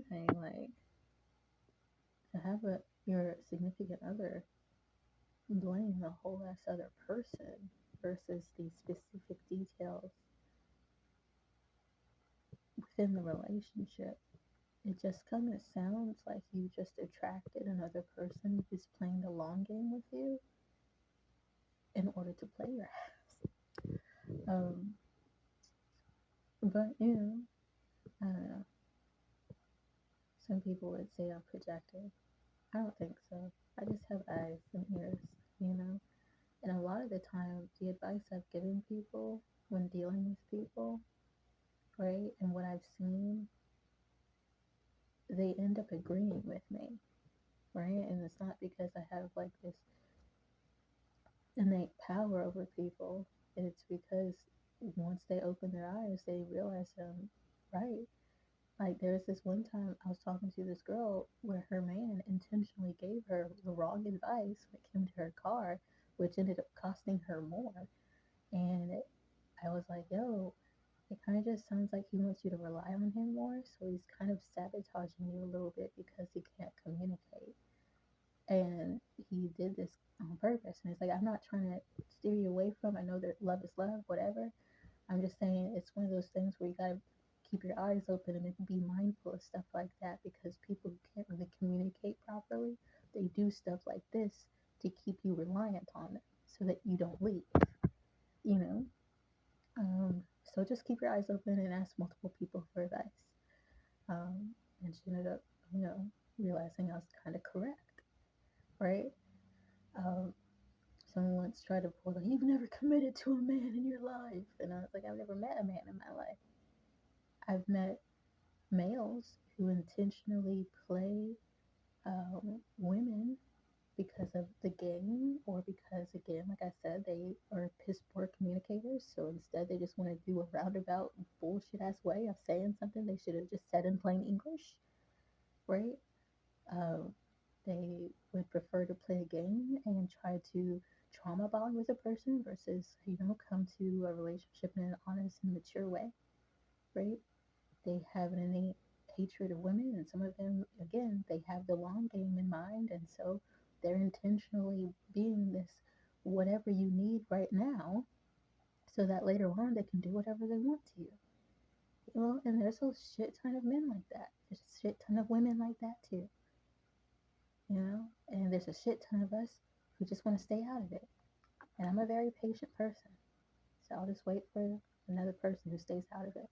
thing, like to have your significant other blame the whole ass other person versus the specific details within the relationship. It just kind of sounds like you just attracted another person who's playing the long game with you in order to play your ass. But I don't know. Some people would say I'm projecting. I don't think so. I just have eyes and ears, you know? And a lot of the time, the advice I've given people when dealing with people, right, and what I've seen, they end up agreeing with me, right? And it's not because I have like this innate power over people. It's because once they open their eyes, they realize I'm right. Like there was this one time I was talking to this girl where her man intentionally gave her the wrong advice when it came to her car, which ended up costing her more. And I was like, yo, it kind of just sounds like he wants you to rely on him more. So he's kind of sabotaging you a little bit because he can't communicate. And he did this on purpose. And it's like, I'm not trying to steer you away from. I know that love is love, whatever. I'm just saying it's one of those things where you gotta keep your eyes open and be mindful of stuff like that because people who can't really communicate properly, they do stuff like this to keep you reliant on it so that you don't leave. You know. So just keep your eyes open and ask multiple people for advice. And she ended up, you know, realizing I was kind of correct, right? Um, Someone once tried to pull like, "You've never committed to a man in your life," and I was like, "I've never met a man in my life. I've met males who intentionally play women because of the game or because, again, like I said, they are piss poor communicators. So instead, they just want to do a roundabout bullshit ass way of saying something they should have just said in plain English, right? Um, they would prefer to play a game and try to trauma bond with a person versus, come to a relationship in an honest and mature way, right? They have an innate hatred of women, and some of them, again, they have the long game in mind, and so they're intentionally being this whatever you need right now, so that later on they can do whatever they want to you. And there's a shit ton of men like that. There's a shit ton of women like that too. And there's a shit ton of us who just want to stay out of it. And I'm a very patient person, so I'll just wait for another person who stays out of it.